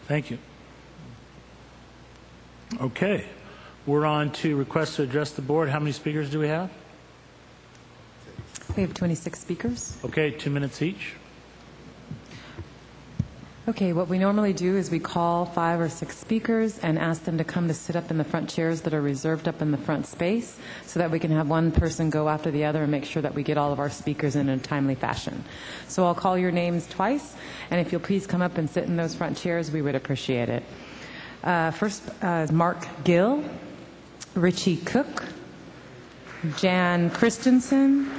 Thank you. Okay. We're on to request to address the board. How many speakers do we have? We have 26 speakers. Okay, 2 minutes each. Okay, what we normally do is we call 5 or 6 speakers and ask them to come to sit up in the front chairs that are reserved up in the front space so that we can have one person go after the other and make sure that we get all of our speakers in a timely fashion. So I'll call your names twice, and if you'll please come up and sit in those front chairs, we would appreciate it. First, Marques Gill, Ritchie Cook, Jan Christiansen,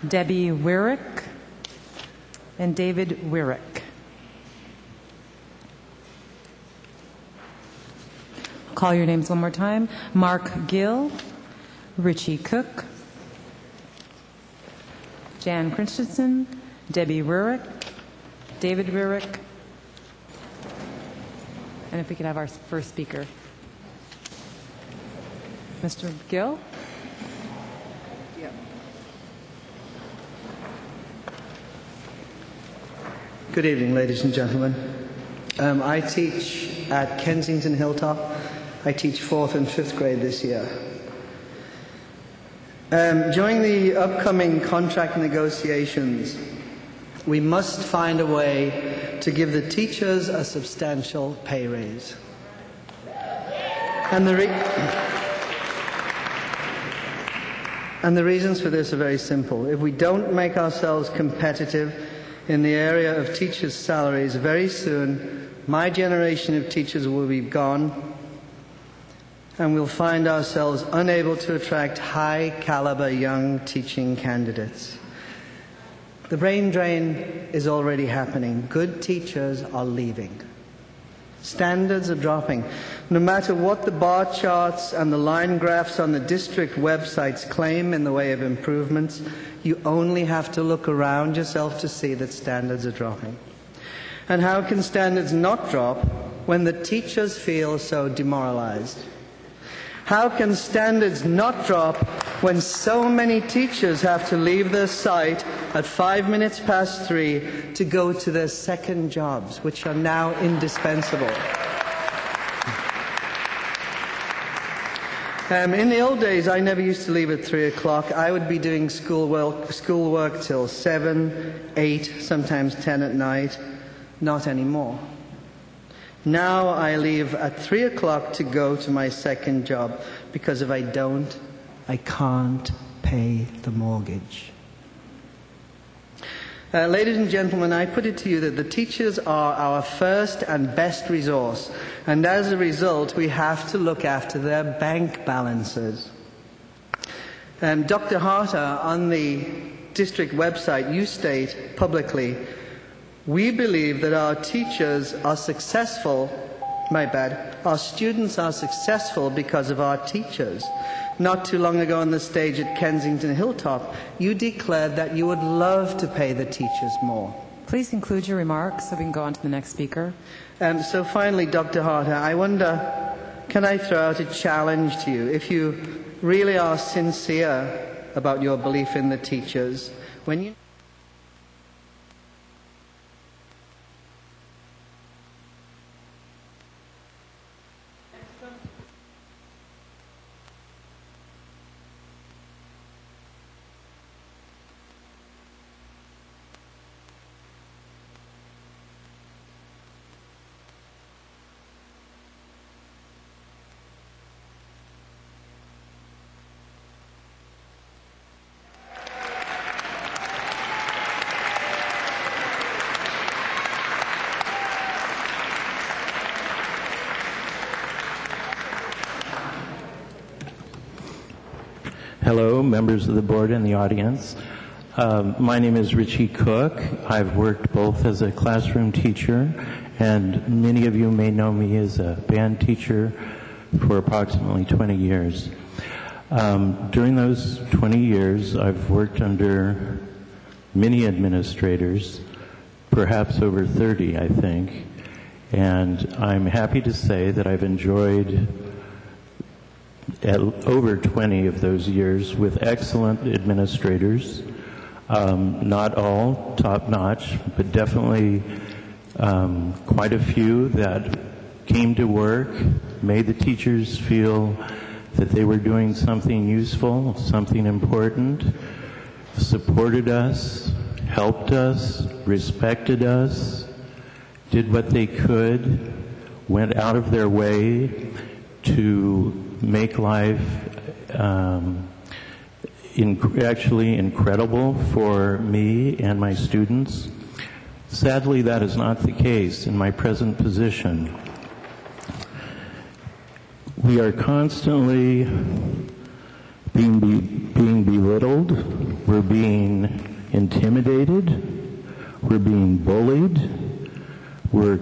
Debbie Weirich, and David Weirich. Call your names one more time. Marques Gill, Ritchie Cook, Jan Christensen, Debbie Weirich, David Weirich, and if we could have our first speaker. Mr. Gill? Yeah. Good evening, ladies and gentlemen. I teach at Kensington Hilltop. I teach 4th and 5th grade this year. During the upcoming contract negotiations, we must find a way to give the teachers a substantial pay raise. And the reasons for this are very simple. If we don't make ourselves competitive in the area of teachers' salaries, very soon my generation of teachers will be gone, and we'll find ourselves unable to attract high-caliber young teaching candidates. The brain drain is already happening. Good teachers are leaving. Standards are dropping. No matter what the bar charts and the line graphs on the district websites claim in the way of improvements, you only have to look around yourself to see that standards are dropping. And how can standards not drop when the teachers feel so demoralized? How can standards not drop when so many teachers have to leave their site at 5 minutes past 3 to go to their second jobs, which are now indispensable? In the old days, I never used to leave at 3 o'clock. I would be doing schoolwork till 7, 8, sometimes 10 at night. Not anymore. Now I leave at 3 o'clock to go to my second job, because if I don't, I can't pay the mortgage. Ladies and gentlemen, I put it to you that the teachers are our first and best resource, and as a result, we have to look after their bank balances. Dr. Harter, on the district website, you state publicly, we believe that our teachers are successful, our students are successful because of our teachers. Not too long ago on the stage at Kensington Hilltop, you declared that you would love to pay the teachers more. Please conclude your remarks so we can go on to the next speaker. So finally, Dr. Harter, I wonder, can I throw out a challenge to you? If you really are sincere about your belief in the teachers, when you... Hello, members of the board and the audience. My name is Ritchie Cook. I've worked both as a classroom teacher, and many of you may know me as a band teacher for approximately 20 years. During those 20 years, I've worked under many administrators, perhaps over 30, I think, and I'm happy to say that I've enjoyed over 20 of those years with excellent administrators, not all top-notch, but definitely quite a few that came to work, made the teachers feel that they were doing something useful, something important, supported us, helped us, respected us, did what they could, went out of their way to make life actually incredible for me and my students. Sadly, that is not the case in my present position. We are constantly being belittled, we're being intimidated, we're being bullied, we're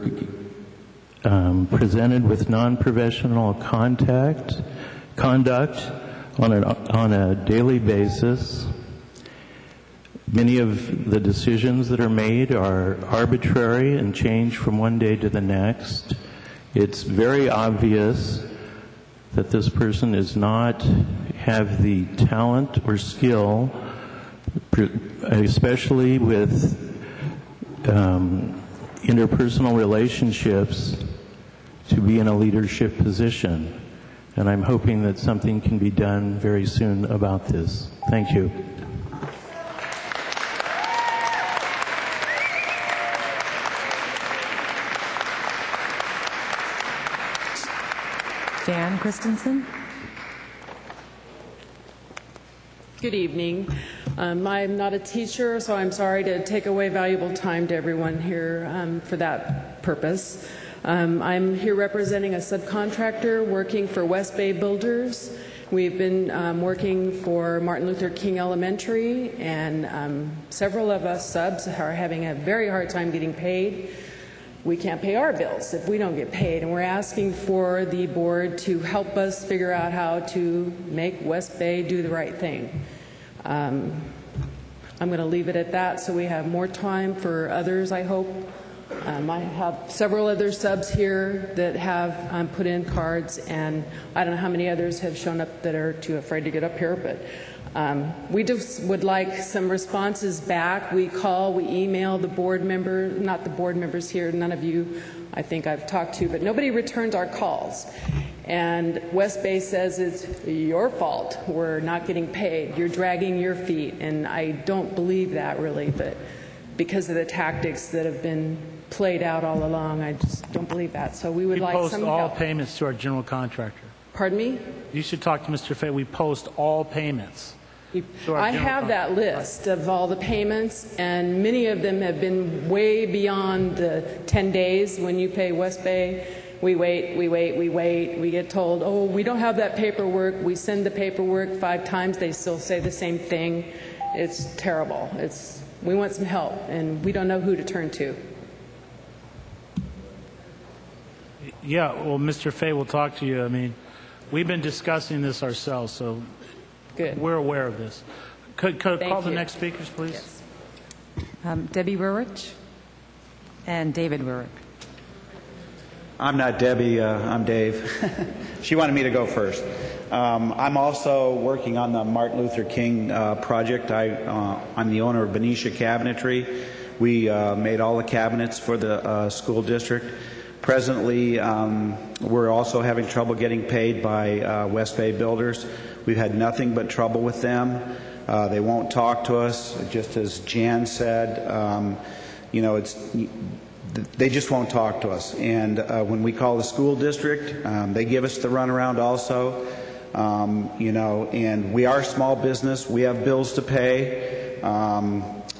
presented with non-professional conduct on a daily basis. Many of the decisions that are made are arbitrary and change from one day to the next. It's very obvious that this person does not have the talent or skill, especially with interpersonal relationships, to be in a leadership position. And I'm hoping that something can be done very soon about this. Thank you. Diane Christiansen. Good evening. I'm not a teacher, so I'm sorry to take away valuable time to everyone here for that purpose. I'm here representing a subcontractor working for West Bay Builders. We've been working for Martin Luther King Elementary, and several of us subs are having a very hard time getting paid. We can't pay our bills if we don't get paid, and we're asking for the board to help us figure out how to make West Bay do the right thing. I'm going to leave it at that so we have more time for others, I hope. I have several other subs here that have put in cards, and I don't know how many others have shown up that are too afraid to get up here, but we just would like some responses back. We call, we email the board member, not the board members here, none of you I think I've talked to, but nobody returns our calls. And West Bay says it's your fault, we're not getting paid, you're dragging your feet, and I don't believe that really, but because of the tactics that have been played out all along, I just don't believe that. So we would like some help. We post all payments to our general contractor. Pardon me? You should talk to Mr. Fay. We post all payments. I have that list of all the payments, and many of them have been way beyond the 10 days when you pay West Bay. We wait, we get told, oh, we don't have that paperwork. We send the paperwork 5 times, they still say the same thing. It's terrible. We want some help, and we don't know who to turn to. Yeah, well, Mr. Fay will talk to you. I mean, we've been discussing this ourselves, so good. We're aware of this. Could I call the next speakers, please? Yes. Debbie Weirich and David Weirich. I'm not Debbie, I'm Dave. She wanted me to go first. I'm also working on the Martin Luther King project. I'm the owner of Benicia Cabinetry. We made all the cabinets for the school district. Presently, we're also having trouble getting paid by West Bay Builders. We've had nothing but trouble with them. They won't talk to us, just as Jan said. They just won't talk to us. And when we call the school district, they give us the runaround also. And we are a small business. We have bills to pay.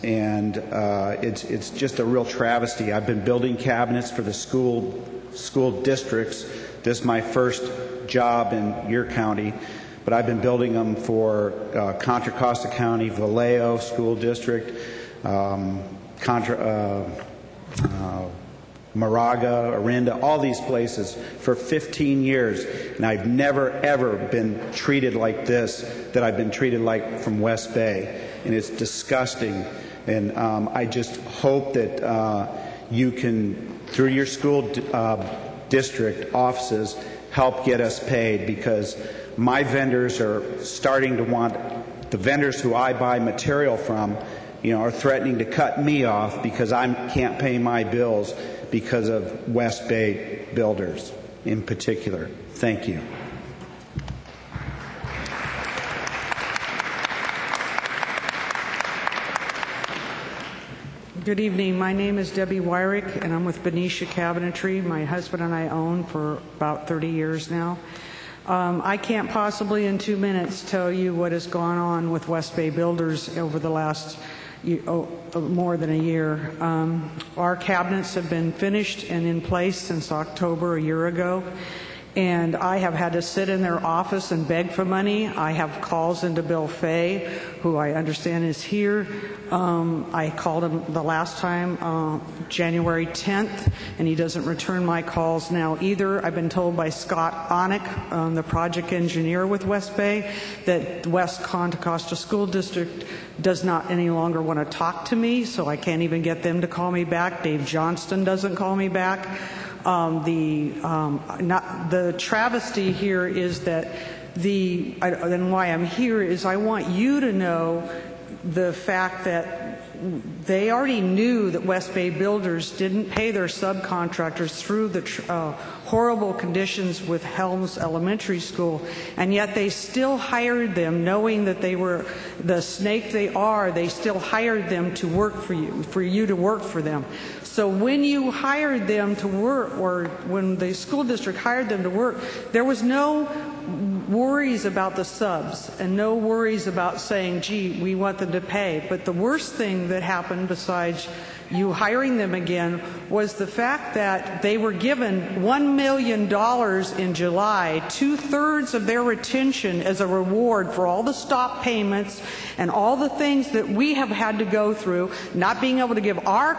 It's just a real travesty. I've been building cabinets for the school districts. This is my first job in your county, but I've been building them for Contra Costa County, Vallejo School District, Moraga, Orinda, all these places for 15 years, and I've never ever been treated like this that I've been treated like from West Bay, and it's disgusting. And I just hope that you can, through your school district offices, help get us paid, because my vendors are starting to want, the vendors who I buy material from, are threatening to cut me off because I can't pay my bills because of West Bay builders in particular. Thank you. Good evening. My name is Debbie Weirich, and I'm with Benicia Cabinetry. My husband and I own for about 30 years now. I can't possibly in 2 minutes tell you what has gone on with West Bay Builders over the last more than a year. Our cabinets have been finished and in place since October a year ago, and I have had to sit in their office and beg for money. I have calls into Bill Fay, who I understand is here. I called him the last time, January 10th, and he doesn't return my calls now either. I've been told by Scott Onick, the project engineer with West Bay, that West Contra Costa School District does not any longer want to talk to me, so I can't even get them to call me back. Dave Johnston doesn't call me back. The travesty here is that and why I'm here is I want you to know the fact that they already knew that West Bay Builders didn't pay their subcontractors through the horrible conditions with Helms Elementary School, and yet they still hired them, knowing that they were the snake they are. They still hired them to work for you to work for them. So when you hired them to work, or when the school district hired them to work, there was no worries about the subs and no worries about saying, gee, we want them to pay. But the worst thing that happened, besides you hiring them again, was the fact that they were given $1 million in July, 2/3 of their retention as a reward for all the stop payments and all the things that we have had to go through, not being able to give our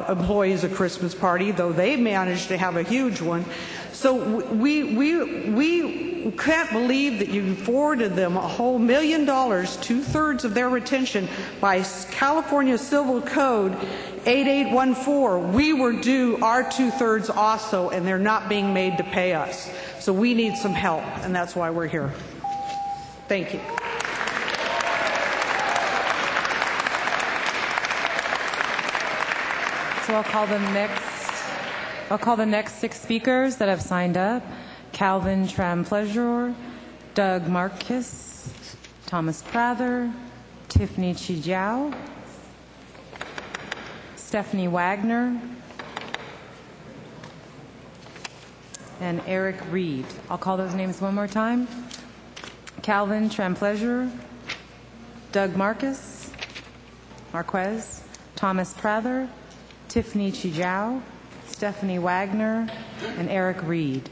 employees a Christmas party, though they managed to have a huge one. So we can't believe that you forwarded them a whole $1 million, 2/3 of their retention, by California Civil Code 8814. We were due our 2/3 also, and they're not being made to pay us. So we need some help, and that's why we're here. Thank you. So I'll call the next 6 speakers that have signed up: Calvin Trampleasure, Doug Marques, Thomas Prather, Tiffany Chieudjui, Stephanie Wagner, and Eric Reed. I'll call those names one more time: Calvin Trampleasure, Doug Marques, Thomas Prather, Tiffany Chieudjui, Stephanie Wagner, and Eric Reed.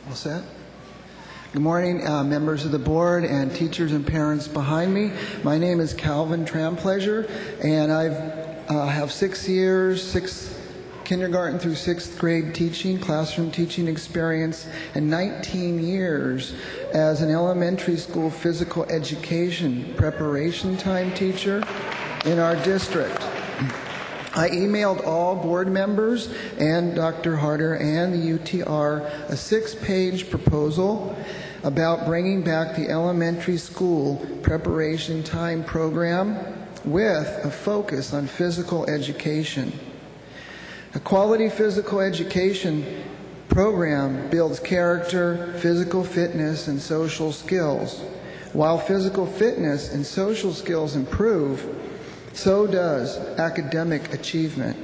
All set? Good morning, members of the board and teachers and parents behind me. My name is Calvin Trampleasure, and I have 6 years, kindergarten through 6th grade teaching, classroom teaching experience, and 19 years as an elementary school physical education preparation time teacher in our district. I emailed all board members and Dr. Harder and the UTR a 6-page proposal about bringing back the elementary school preparation time program with a focus on physical education. A quality physical education program builds character, physical fitness, and social skills. While physical fitness and social skills improve, so does academic achievement.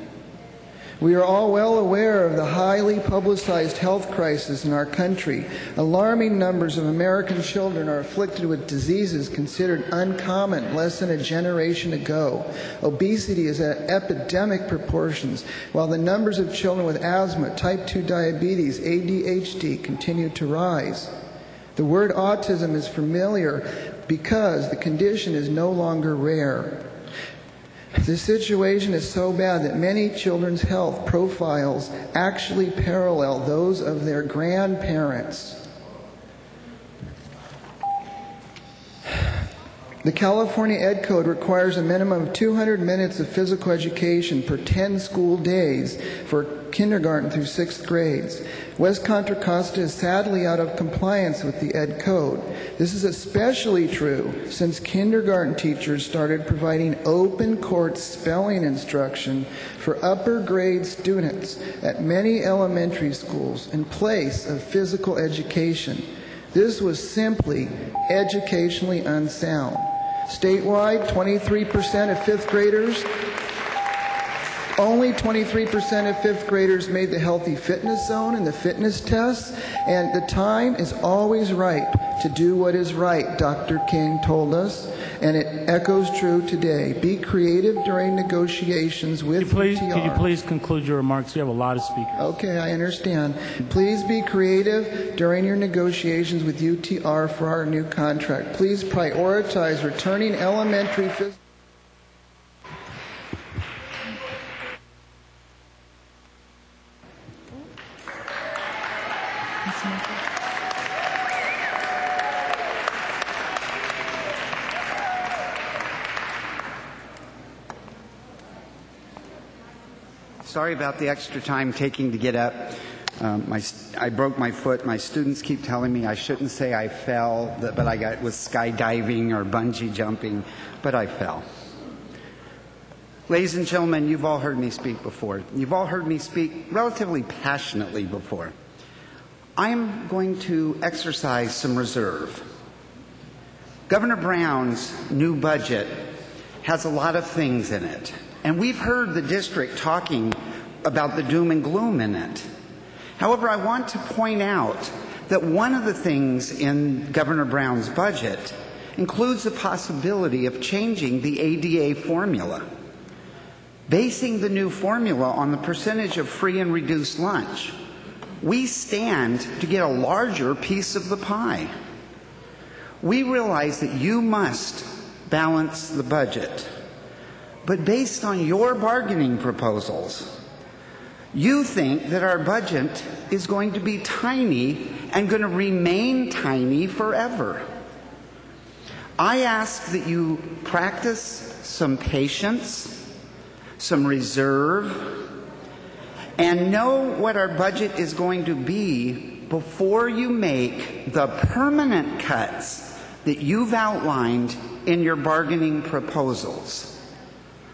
We are all well aware of the highly publicized health crisis in our country. Alarming numbers of American children are afflicted with diseases considered uncommon less than a generation ago. Obesity is at epidemic proportions, while the numbers of children with asthma, type 2 diabetes, ADHD continue to rise. The word autism is familiar because the condition is no longer rare. The situation is so bad that many children's health profiles actually parallel those of their grandparents. The California Ed Code requires a minimum of 200 minutes of physical education per 10 school days for kindergarten through 6th grades. West Contra Costa is sadly out of compliance with the Ed Code. This is especially true since kindergarten teachers started providing open court spelling instruction for upper grade students at many elementary schools in place of physical education. This was simply educationally unsound. Statewide, 23% of 5th graders, only 23% of 5th graders made the healthy fitness zone and the fitness tests, and the time is always right to do what is right, Dr. King told us, and it echoes true today. Be creative during negotiations with UTR. Could you please conclude your remarks? We have a lot of speakers. Okay, I understand. Please be creative during your negotiations with UTR for our new contract. Please prioritize returning elementary physical. Sorry about the extra time taking to get up. I broke my foot. My students keep telling me I shouldn't say I fell, but I was skydiving or bungee jumping, but I fell. Ladies and gentlemen, you've all heard me speak before. You've all heard me speak relatively passionately before. I'm going to exercise some reserve. Governor Browne's new budget has a lot of things in it. And we've heard the district talking about the doom and gloom in it. However, I want to point out that one of the things in Governor Browne's budget includes the possibility of changing the ADA formula, basing the new formula on the percentage of free and reduced lunch. We stand to get a larger piece of the pie. We realize that you must balance the budget. But based on your bargaining proposals, you think that our budget is going to be tiny and going to remain tiny forever. I ask that you practice some patience, some reserve, and know what our budget is going to be before you make the permanent cuts that you've outlined in your bargaining proposals.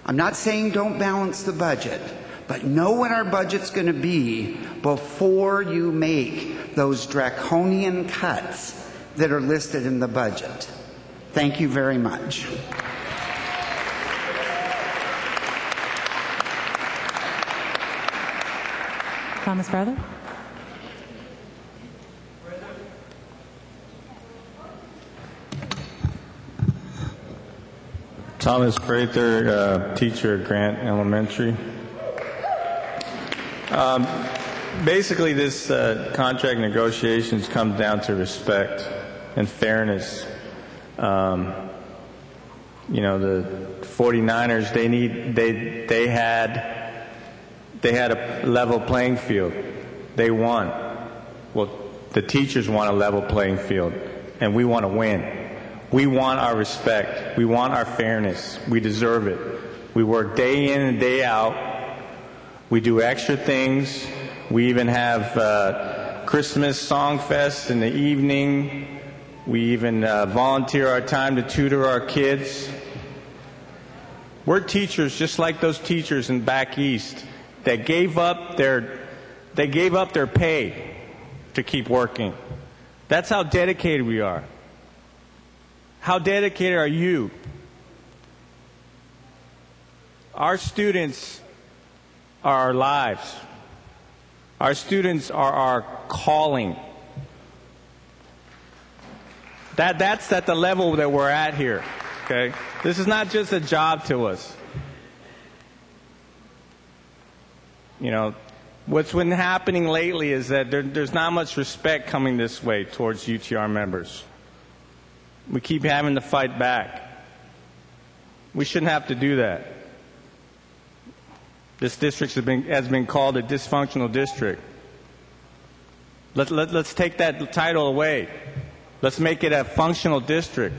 I'm not saying don't balance the budget, but know what our budget's going to be before you make those draconian cuts that are listed in the budget. Thank you very much. Thomas Prather. Thomas Prather, teacher at Grant Elementary. Basically, this contract negotiations comes down to respect and fairness. You know, the 49ers, they had a level playing field. They won. Well, the teachers want a level playing field, and we want to win. We want our respect. We want our fairness. We deserve it. We work day in and day out. We do extra things. We even have Christmas song fest in the evening. We even volunteer our time to tutor our kids. We're teachers just like those teachers in back east that gave up their pay to keep working. That's how dedicated we are. How dedicated are you? Our students are our lives. Our students are our calling. That's at the level that we're at here. Okay? This is not just a job to us. You know, what's been happening lately is that there's not much respect coming this way towards UTR members. We keep having to fight back. We shouldn't have to do that. This district has been called a dysfunctional district. Let's take that title away. Let's make it a functional district.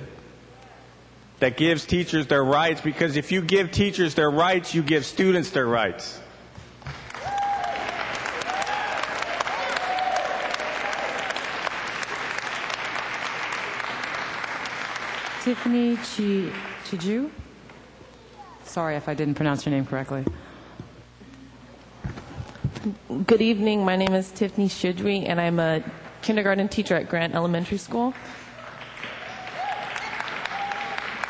that gives teachers their rights, because if you give teachers their rights, you give students their rights. Tiffany Chieudjui. Sorry if I didn't pronounce your name correctly. Good evening. My name is Tiffany Chieudjui, and I'm a kindergarten teacher at Grant Elementary School.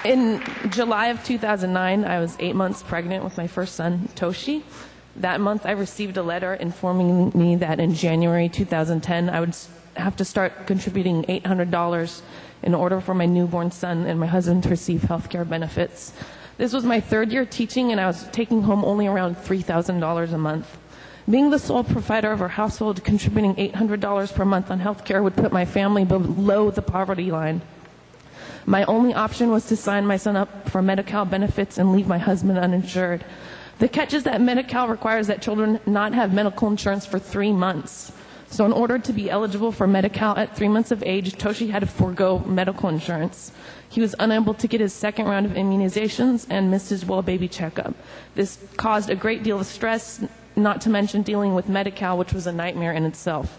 In July of 2009, I was 8 months pregnant with my first son, Toshi. That month, I received a letter informing me that in January 2010, I would have to start contributing $800 in order for my newborn son and my husband to receive health care benefits. This was my third year teaching, and I was taking home only around $3,000 a month. Being the sole provider of our household, contributing $800 per month on health care would put my family below the poverty line. My only option was to sign my son up for Medi-Cal benefits and leave my husband uninsured. The catch is that Medi-Cal requires that children not have medical insurance for 3 months. So in order to be eligible for Medi-Cal at 3 months of age, Toshi had to forego medical insurance. He was unable to get his second round of immunizations and missed his well baby checkup. This caused a great deal of stress, not to mention dealing with Medi-Cal, which was a nightmare in itself.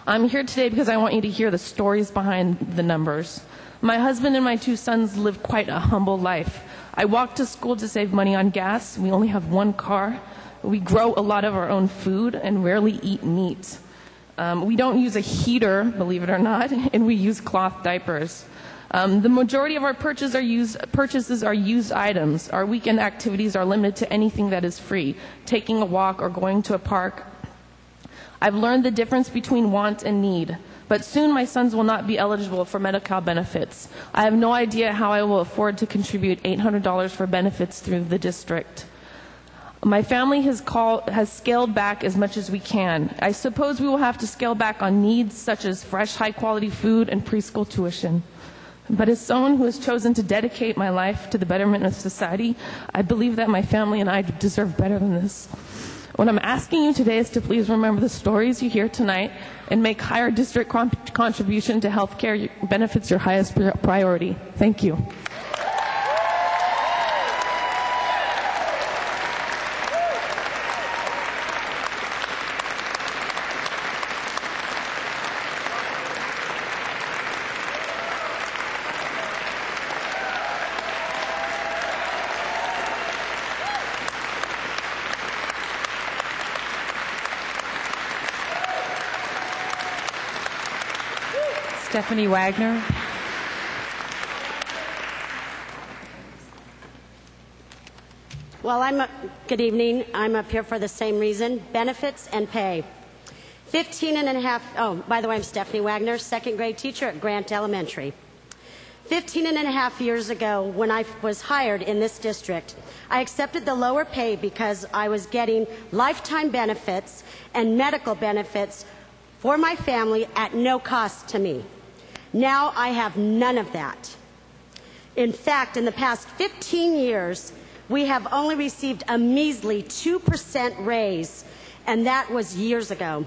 I'm here today because I want you to hear the stories behind the numbers. My husband and my 2 sons live quite a humble life. I walk to school to save money on gas. We only have 1 car. We grow a lot of our own food and rarely eat meat. We don't use a heater, believe it or not, and we use cloth diapers. The majority of our purchases are used items. Our weekend activities are limited to anything that is free, taking a walk or going to a park. I've learned the difference between want and need, but soon my sons will not be eligible for Medi-Cal benefits. I have no idea how I will afford to contribute $800 for benefits through the district. My family has scaled back as much as we can. I suppose we will have to scale back on needs such as fresh, high-quality food and preschool tuition. But as someone who has chosen to dedicate my life to the betterment of society, I believe that my family and I deserve better than this. What I'm asking you today is to please remember the stories you hear tonight and make higher district contribution to health care benefits your highest priority. Thank you. Stephanie Wagner. Well, good evening. I'm up here for the same reason, benefits and pay. 15 and a half, oh, by the way, I'm Stephanie Wagner, second grade teacher at Grant Elementary. 15 and a half years ago, when I was hired in this district, I accepted the lower pay because I was getting lifetime benefits and medical benefits for my family at no cost to me. Now I have none of that. In fact, in the past 15 years, we have only received a measly 2% raise, and that was years ago.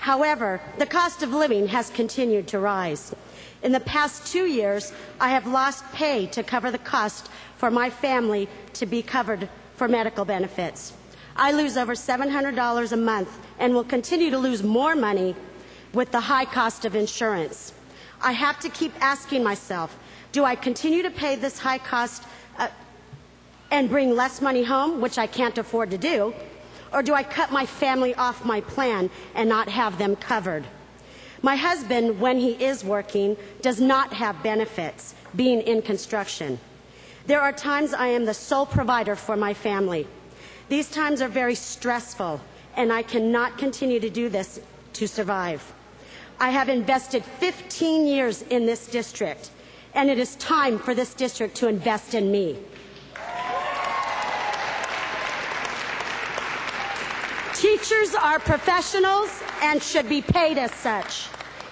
However, the cost of living has continued to rise. In the past 2 years, I have lost pay to cover the cost for my family to be covered for medical benefits. I lose over $700 a month and will continue to lose more money with the high cost of insurance. I have to keep asking myself, do I continue to pay this high cost and bring less money home, which I can't afford to do, or do I cut my family off my plan and not have them covered? My husband, when he is working, does not have benefits, being in construction. There are times I am the sole provider for my family. These times are very stressful, and I cannot continue to do this to survive. I have invested 15 years in this district, and it is time for this district to invest in me. Teachers are professionals and should be paid as such.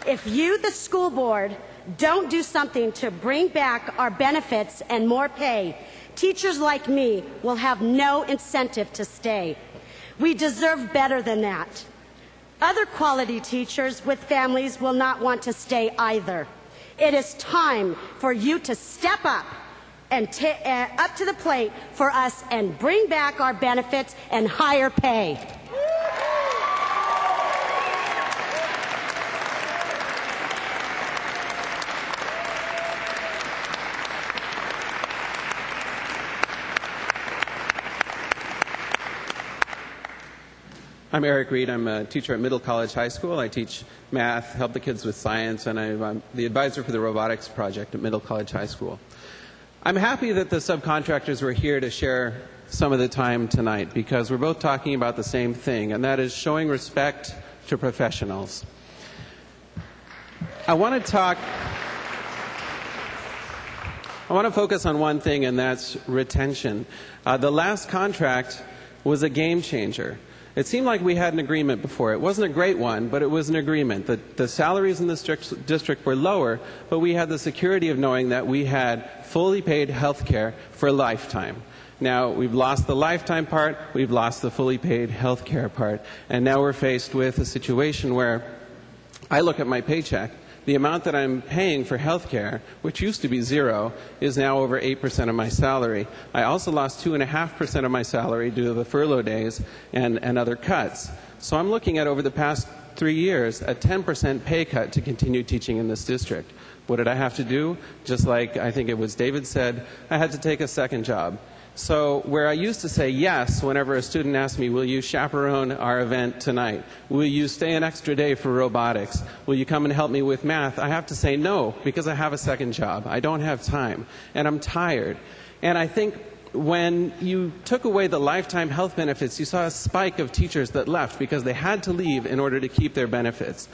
If you, the school board, don't do something to bring back our benefits and more pay, teachers like me will have no incentive to stay. We deserve better than that. Other quality teachers with families will not want to stay either. It is time for you to step up and up to the plate for us and bring back our benefits and higher pay. I'm Eric Reed. I'm a teacher at Middle College High School. I teach math, help the kids with science, and I'm the advisor for the robotics project at Middle College High School. I'm happy that the subcontractors were here to share some of the time tonight because we're both talking about the same thing, and that is showing respect to professionals. I want to focus on one thing, and that's retention. The last contract was a game changer. It seemed like we had an agreement before. It wasn't a great one, but it was an agreement. The salaries in this district were lower, but we had the security of knowing that we had fully paid health care for a lifetime. Now, we've lost the lifetime part, we've lost the fully paid health care part, and now we're faced with a situation where I look at my paycheck. The amount that I'm paying for health care, which used to be 0, is now over 8% of my salary. I also lost 2.5% of my salary due to the furlough days and other cuts. So I'm looking at, over the past 3 years, a 10% pay cut to continue teaching in this district. What did I have to do? Just like I think it was David said, I had to take a second job. So where I used to say yes whenever a student asked me, will you chaperone our event tonight? Will you stay an extra day for robotics? Will you come and help me with math? I have to say no because I have a second job. I don't have time and I'm tired. And I think when you took away the lifetime health benefits, you saw a spike of teachers that left because they had to leave in order to keep their benefits.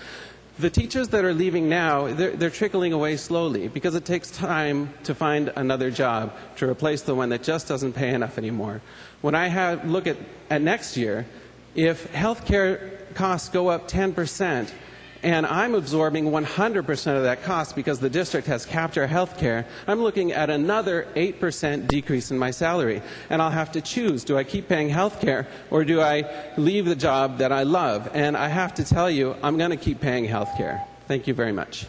The teachers that are leaving now, they're trickling away slowly because it takes time to find another job to replace the one that just doesn't pay enough anymore. When I look at next year, if health care costs go up 10%, and I'm absorbing 100% of that cost because the district has capped our health care, I'm looking at another 8% decrease in my salary. And I'll have to choose, do I keep paying health care or do I leave the job that I love? And I have to tell you, I'm going to keep paying health care. Thank you very much.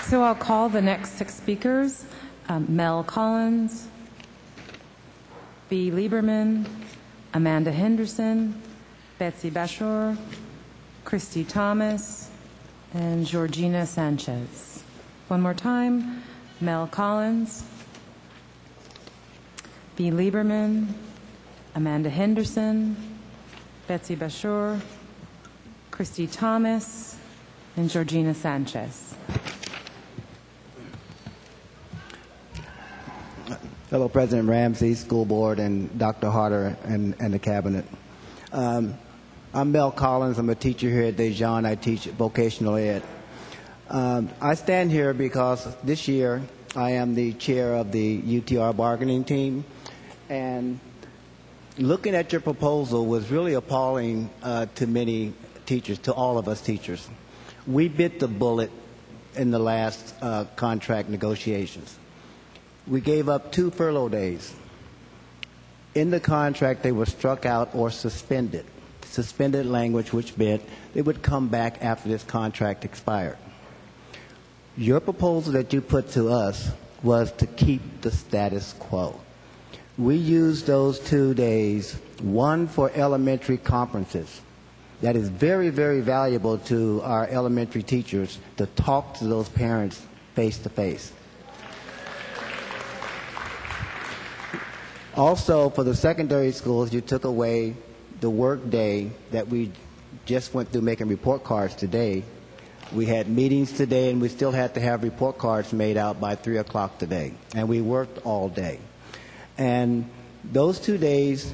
So I'll call the next 6 speakers. Mel Collins, B. Leiberman, Amanda Henderson, Betsy Bashor, Christi Thomas, and Georgina Sanchez. One more time, Mel Collins, B. Leiberman, Amanda Henderson, Betsy Bashor, Christi Thomas, and Georgina Sanchez. Fellow President Ramsey, School Board, and Dr. Harder and the Cabinet. I'm Mel Collins. I'm a teacher here at Dijon. I teach vocational ed. I stand here because this year I am the chair of the UTR bargaining team. And looking at your proposal was really appalling to many teachers, to all of us teachers. We bit the bullet in the last contract negotiations. We gave up 2 furlough days. In the contract, they were struck out or suspended. Suspended language, which meant they would come back after this contract expired. Your proposal that you put to us was to keep the status quo. We used those 2 days, one for elementary conferences. That is very, very valuable to our elementary teachers to talk to those parents face to face. Also, for the secondary schools, you took away the work day that we just went through making report cards today. We had meetings today, and we still had to have report cards made out by 3 o'clock today. And we worked all day. And those 2 days,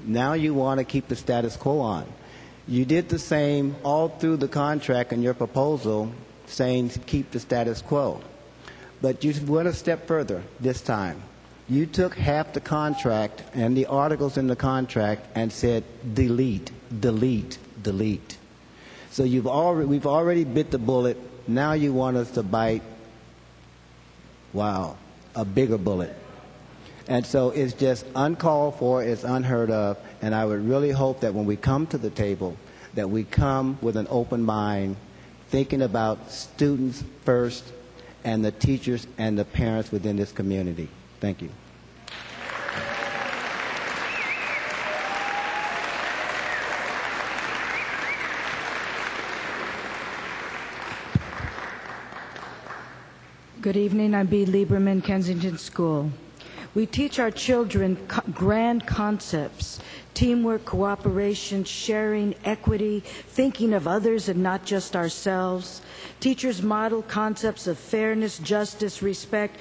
now you want to keep the status quo on. You did the same all through the contract in your proposal, saying keep the status quo. But you went a step further this time. You took half the contract and the articles in the contract and said delete, delete, delete. So we've already bit the bullet. Now you want us to bite, wow, a bigger bullet. And so it's just uncalled for, it's unheard of, and I would really hope that when we come to the table, that we come with an open mind, thinking about students first and the teachers and the parents within this community. Thank you. Good evening. I'm B. Leiberman, Kensington School. We teach our children grand concepts: teamwork, cooperation, sharing, equity, thinking of others and not just ourselves. Teachers model concepts of fairness, justice, respect.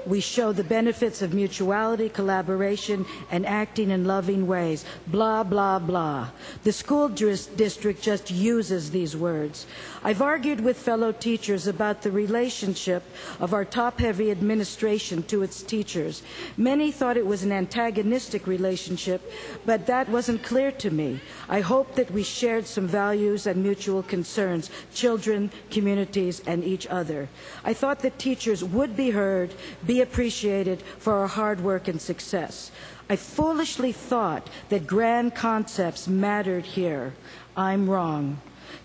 We show the benefits of mutuality, collaboration, and acting in loving ways. Blah, blah, blah. The school district just uses these words. I've argued with fellow teachers about the relationship of our top-heavy administration to its teachers. Many thought it was an antagonistic relationship, but that wasn't clear to me. I hope that we shared some values and mutual concerns, children, communities, and each other. I thought that teachers would be heard, be appreciated for our hard work and success. I foolishly thought that grand concepts mattered here. I'm wrong.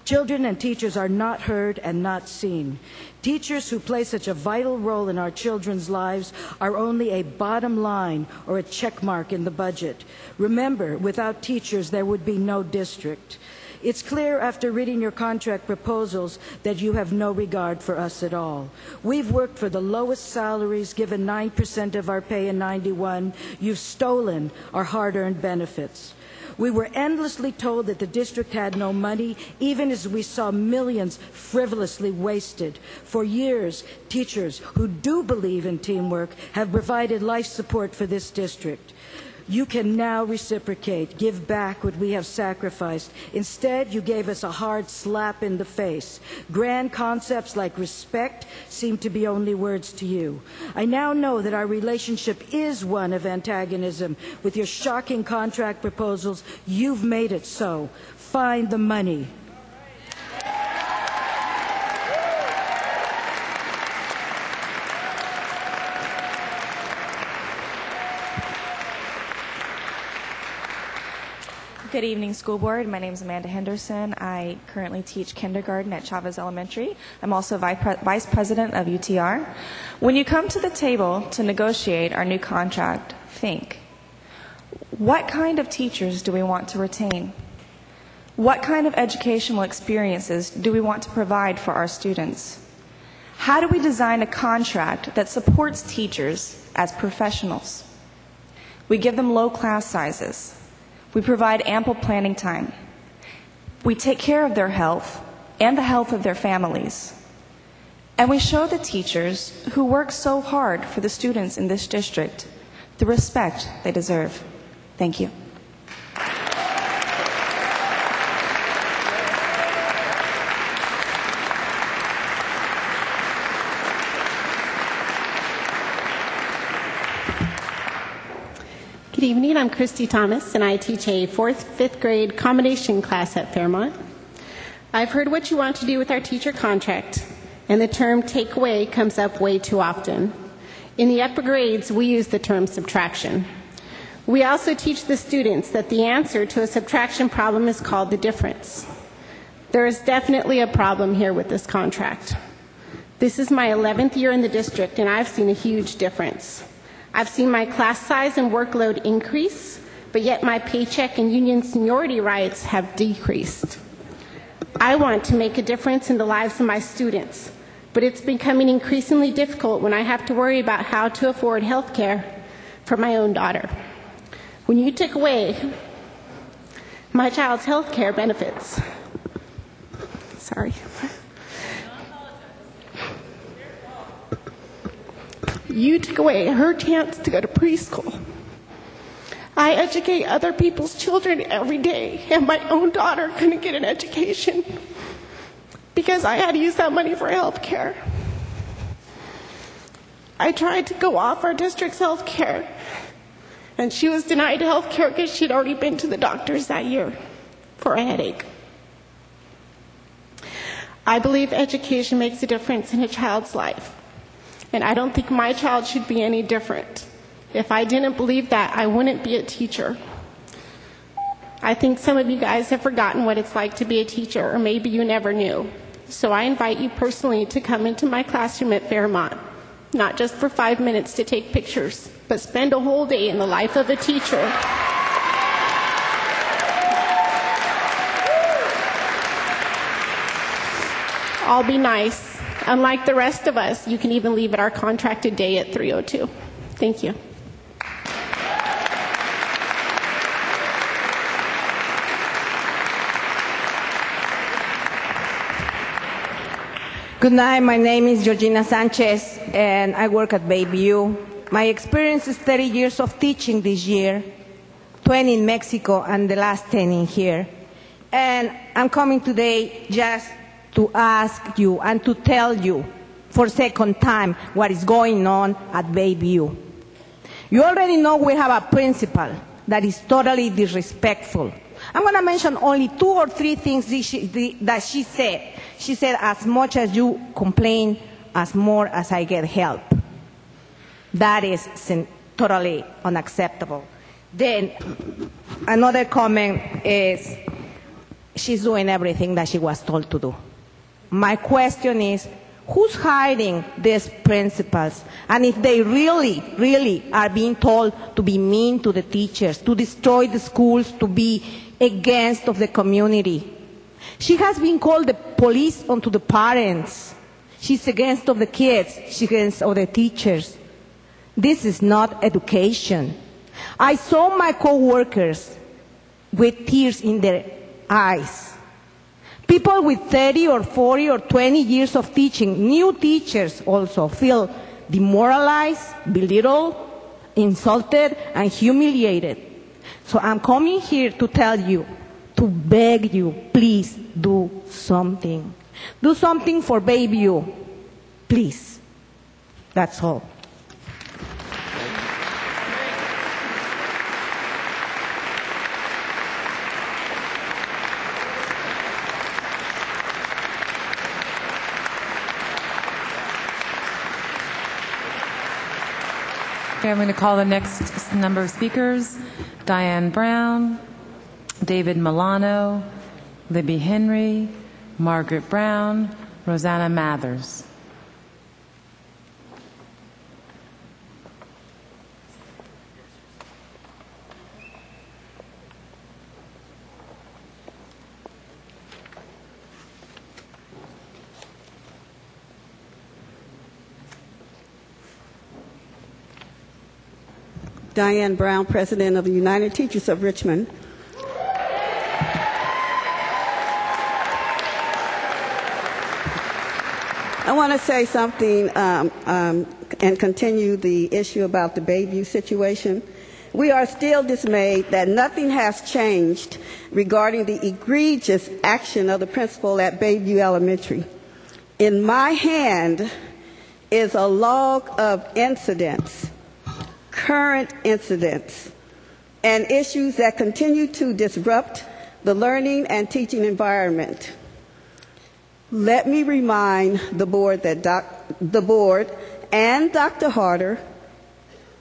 Children and teachers are not heard and not seen. Teachers who play such a vital role in our children's lives are only a bottom line or a check mark in the budget. Remember, without teachers, there would be no district. It's clear after reading your contract proposals that you have no regard for us at all. We've worked for the lowest salaries, given 9% of our pay in '91. You've stolen our hard-earned benefits. We were endlessly told that the district had no money, even as we saw millions frivolously wasted. For years, teachers who do believe in teamwork have provided life support for this district. You can now reciprocate, give back what we have sacrificed. Instead, you gave us a hard slap in the face. Grand concepts like respect seem to be only words to you. I now know that our relationship is one of antagonism. With your shocking contract proposals, you've made it so. Find the money. Good evening, school board. My name is Amanda Henderson. I currently teach kindergarten at Chavez Elementary. I'm also vice president of UTR. When you come to the table to negotiate our new contract, think, what kind of teachers do we want to retain? What kind of educational experiences do we want to provide for our students? How do we design a contract that supports teachers as professionals? We give them low class sizes. We provide ample planning time. We take care of their health and the health of their families. And we show the teachers who work so hard for the students in this district the respect they deserve. Thank you. Good evening, I'm Christi Thomas, and I teach a 4th, 5th grade combination class at Fairmont. I've heard what you want to do with our teacher contract, and the term take away comes up way too often. In the upper grades, we use the term subtraction. We also teach the students that the answer to a subtraction problem is called the difference. There is definitely a problem here with this contract. This is my 11th year in the district, and I've seen a huge difference. I've seen my class size and workload increase, but yet my paycheck and union seniority rights have decreased. I want to make a difference in the lives of my students, but it's becoming increasingly difficult when I have to worry about how to afford health care for my own daughter. When you took away my child's health care benefits, you took away her chance to go to preschool. I educate other people's children every day, and my own daughter couldn't get an education because I had to use that money for health care. I tried to go off our district's health care, and she was denied health care because she'd already been to the doctors that year for a headache. I believe education makes a difference in a child's life. And I don't think my child should be any different If I didn't believe that, I wouldn't be a teacher. I think some of you guys have forgotten what it's like to be a teacher, or maybe you never knew. So I invite you personally to come into my classroom at Fairmont, not just for 5 minutes to take pictures, but spend a whole day in the life of a teacher. I'll be nice. Unlike the rest of us, you can even leave at our contracted day at 3:02. Thank you. Good night. My name is Georgina Sanchez, and I work at BOE. My experience is 30 years of teaching this year, 20 in Mexico, and the last 10 in here. And I'm coming today just to ask you and to tell you for second time what is going on at BOE. You already know we have a principal that is totally disrespectful. I'm going to mention only 2 or 3 things that she said. She said, as much as you complain, as more as I get help. That is totally unacceptable. Then another comment is, she's doing everything that she was told to do. My question is, who's hiring these principals? And if they really, really are being told to be mean to the teachers, to destroy the schools, to be against of the community. She has been called the police onto the parents. She's against of the kids. She's against of the teachers. This is not education. I saw my co-workers with tears in their eyes. People with 30 or 40 or 20 years of teaching, new teachers also, feel demoralized, belittled, insulted, and humiliated. So I'm coming here to tell you, to beg you, please do something. Do something for BOE. Please. That's all. Okay, I'm going to call the next number of speakers. Diane Browne, David Milano, Libby Henry, Margaret Browne, Roseanna Mathers. Diane Browne, President of the United Teachers of Richmond. I want to say something and continue the issue about the BOE situation. We are still dismayed that nothing has changed regarding the egregious action of the principal at BOE Elementary. In my hand is a log of incidents, current incidents, and issues that continue to disrupt the learning and teaching environment. Let me remind the board that the board and Dr. Harder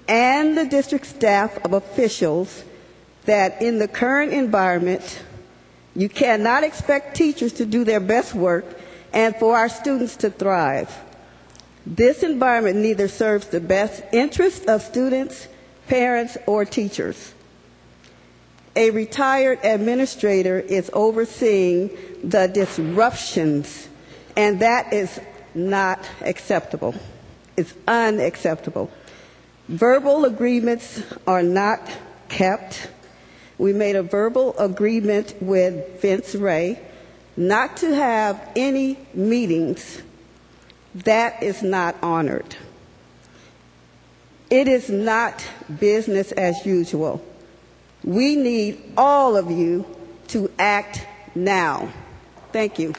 and the district staff of officials that in the current environment, you cannot expect teachers to do their best work and for our students to thrive. This environment neither serves the best interest of students, parents, or teachers. A retired administrator is overseeing the disruptions, and that is not acceptable. It's unacceptable. Verbal agreements are not kept. We made a verbal agreement with Vince Ray not to have any meetings. That is not honored. It is not business as usual. We need all of you to act now. Thank you.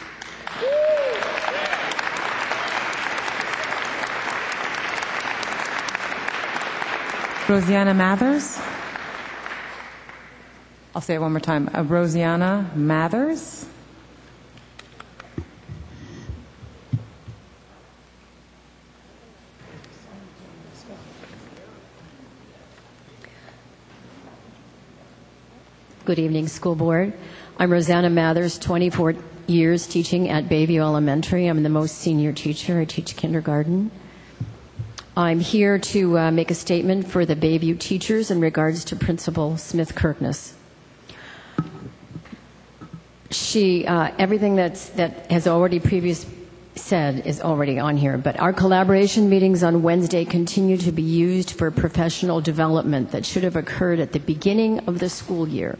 Roseanna Mathers. I'll say it one more time. Roseanna Mathers. Good evening, school board. I'm Roseanna Mathers, 24 years teaching at Bayview Elementary. I'm the most senior teacher. I teach kindergarten. I'm here to make a statement for the Bayview teachers in regards to Principal Smith-Kirkness. Everything that has already previously said is already on here, but our collaboration meetings on Wednesday continue to be used for professional development that should have occurred at the beginning of the school year.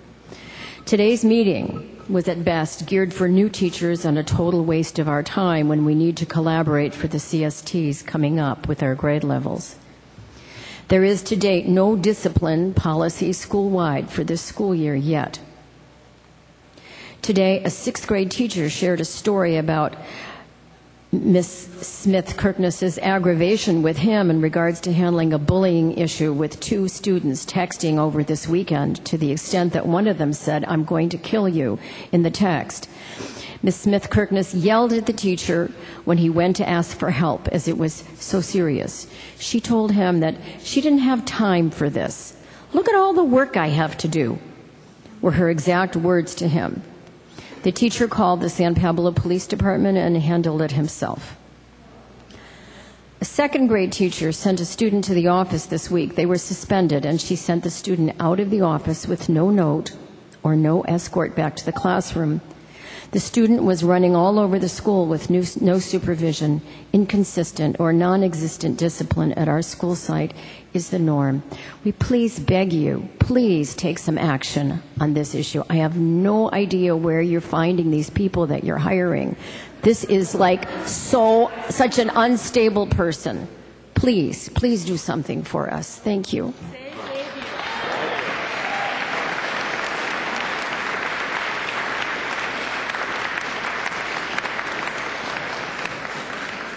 Today's meeting was at best geared for new teachers and a total waste of our time when we need to collaborate for the CSTs coming up with our grade levels. There is to date no discipline policy school-wide for this school year yet. Today, a 6th grade teacher shared a story about Miss Smith-Kirkness's aggravation with him in regards to handling a bullying issue with 2 students texting over this weekend, to the extent that one of them said, "I'm going to kill you," in the text. Miss Smith-Kirkness yelled at the teacher when he went to ask for help, as it was so serious. She told him that she didn't have time for this. "Look at all the work I have to do," were her exact words to him. The teacher called the San Pablo Police Department and handled it himself. A 2nd grade teacher sent a student to the office this week. They were suspended, and she sent the student out of the office with no note or no escort back to the classroom. The student was running all over the school with no supervision. Inconsistent or non-existent discipline at our school site is the norm. We please beg you, please take some action on this issue. I have no idea where you're finding these people that you're hiring. This is like such an unstable person. Please do something for us. Thank you.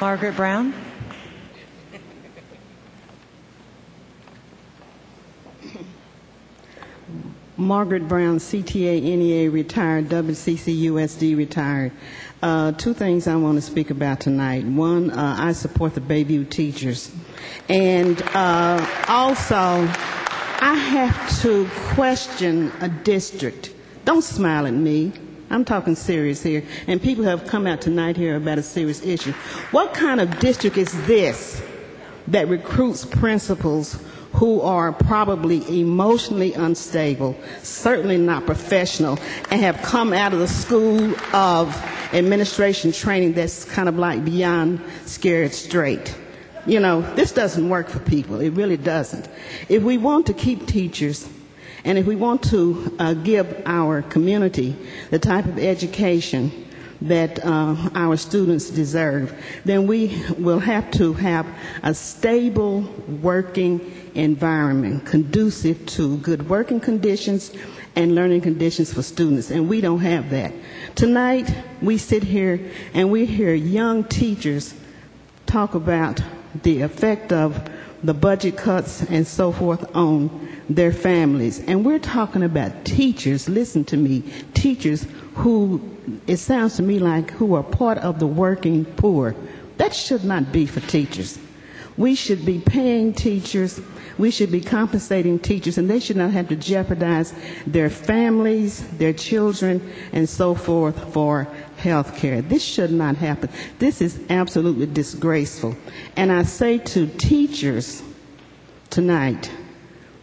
Margaret Browne. Margaret Browne, CTA, NEA retired, WCCUSD retired. 2 things I want to speak about tonight. One, I support the Bayview teachers. And also, I have to question a district. Don't smile at me. I'm talking serious here. And people have come out tonight here about a serious issue. What kind of district is this that recruits principals who are probably emotionally unstable, certainly not professional, and have come out of the school of administration training that's kind of like beyond scared straight? You know, this doesn't work for people. It really doesn't. If we want to keep teachers, and if we want to give our community the type of education that our students deserve, then we will have to have a stable working environment conducive to good working conditions and learning conditions for students, and we don't have that. Tonight, we sit here and we hear young teachers talk about the effect of the budget cuts and so forth on their families. And we're talking about teachers, listen to me, teachers who, it sounds to me like, who are part of the working poor. That should not be for teachers. We should be paying teachers, we should be compensating teachers, and they should not have to jeopardize their families, their children, and so forth for health care. This should not happen. This is absolutely disgraceful. And I say to teachers tonight,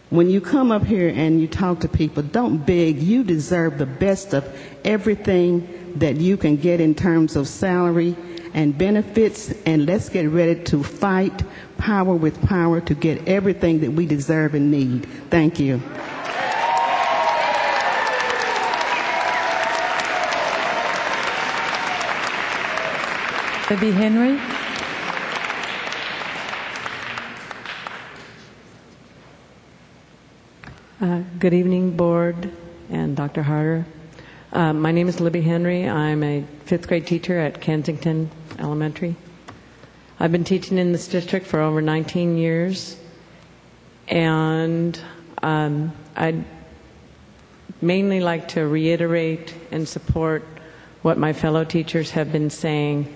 when you come up here and you talk to people, don't beg. You deserve the best of everything that you can get in terms of salary and benefits, and let's get ready to fight power with power to get everything that we deserve and need. Thank you. Libby Henry. Good evening, board and Dr. Harder. My name is Libby Henry. I'm a 5th grade teacher at Kensington Elementary. I've been teaching in this district for over 19 years, and I'd mainly like to reiterate and support what my fellow teachers have been saying.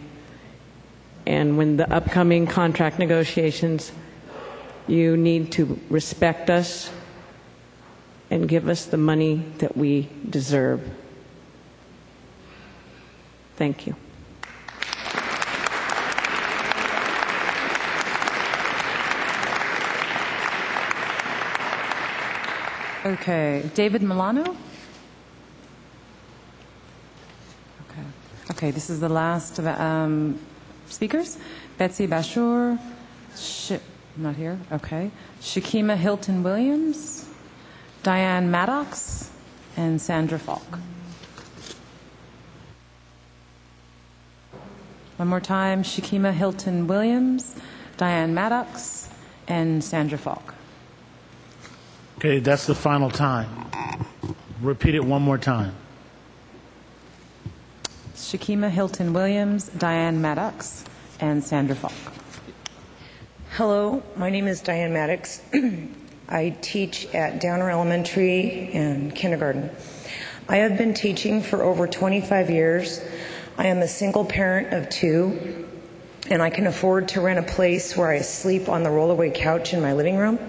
And when the upcoming contract negotiations, you need to respect us and give us the money that we deserve. Thank you. Okay, David Milano? Okay, this is the last speakers. Betsy Bashur, not here, okay. Shakima Hilton Williams, Diane Maddox, and Sandra Falk. One more time, Shakima Hilton Williams, Diane Maddox, and Sandra Falk. Okay, that's the final time. Repeat it one more time. Shakima Hilton Williams, Diane Maddox, and Sandra Falk. Hello, my name is Diane Maddox. I teach at Downer Elementary and kindergarten. I have been teaching for over 25 years. I am a single parent of 2, and I can afford to rent a place where I sleep on the rollaway couch in my living room.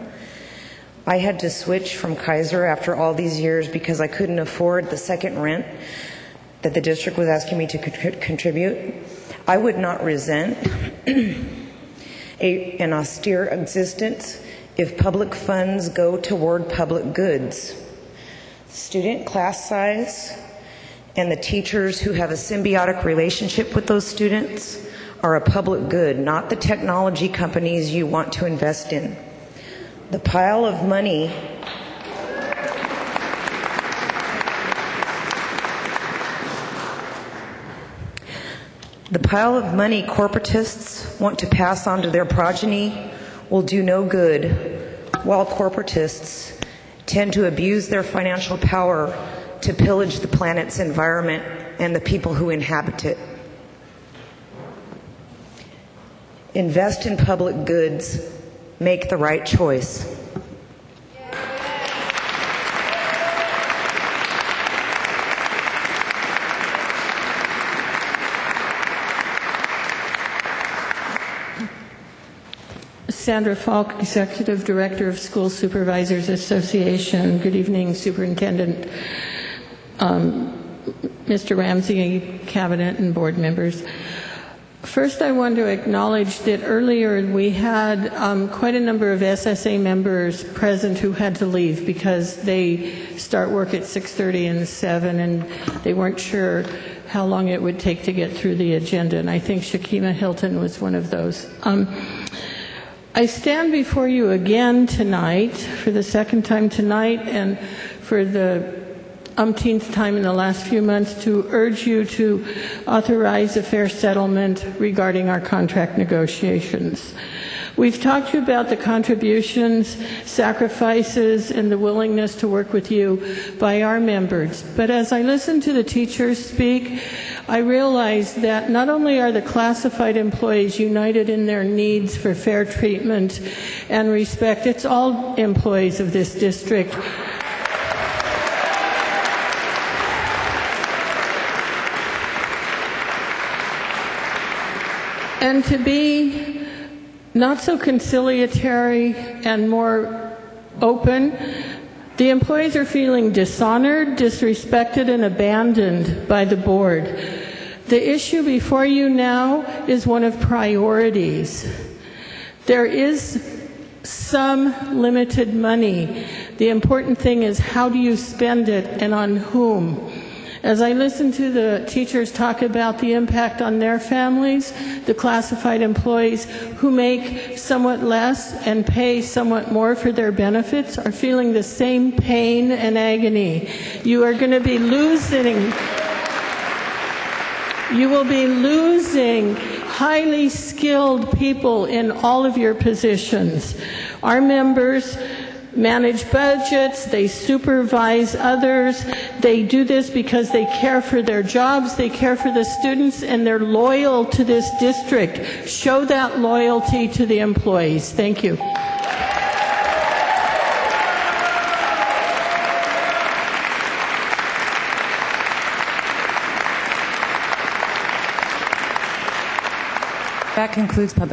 I had to switch from Kaiser after all these years because I couldn't afford the second rent that the district was asking me to contribute. I would not resent an austere existence if public funds go toward public goods. Student class size and the teachers who have a symbiotic relationship with those students are a public good, not the technology companies you want to invest in. The pile of money corporatists want to pass on to their progeny will do no good, while corporatists tend to abuse their financial power to pillage the planet's environment and the people who inhabit it. Invest in public goods. Make the right choice. Sandra Falk, Executive Director of School Supervisors Association. Good evening, Superintendent, Mr. Ramsey, Cabinet, and board members. First, I want to acknowledge that earlier we had quite a number of SSA members present who had to leave because they start work at 6:30 and 7, and they weren't sure how long it would take to get through the agenda, and I think Shakima Hilton was one of those. I stand before you again tonight, for the second time tonight, and for the umpteenth time in the last few months, to urge you to authorize a fair settlement regarding our contract negotiations. We've talked to you about the contributions, sacrifices, and the willingness to work with you by our members. But as I listen to the teachers speak, I realize that not only are the classified employees united in their needs for fair treatment and respect, it's all employees of this district. And to be not so conciliatory and more open, the employees are feeling dishonored, disrespected, and abandoned by the board. The issue before you now is one of priorities. There is some limited money. The important thing is, how do you spend it and on whom? As I listen to the teachers talk about the impact on their families, the classified employees who make somewhat less and pay somewhat more for their benefits are feeling the same pain and agony. You are going to be losing, you will be losing highly skilled people in all of your positions. Our members manage budgets, they supervise others, they do this because they care for their jobs, they care for the students, and they're loyal to this district. Show that loyalty to the employees. Thank you. That concludes public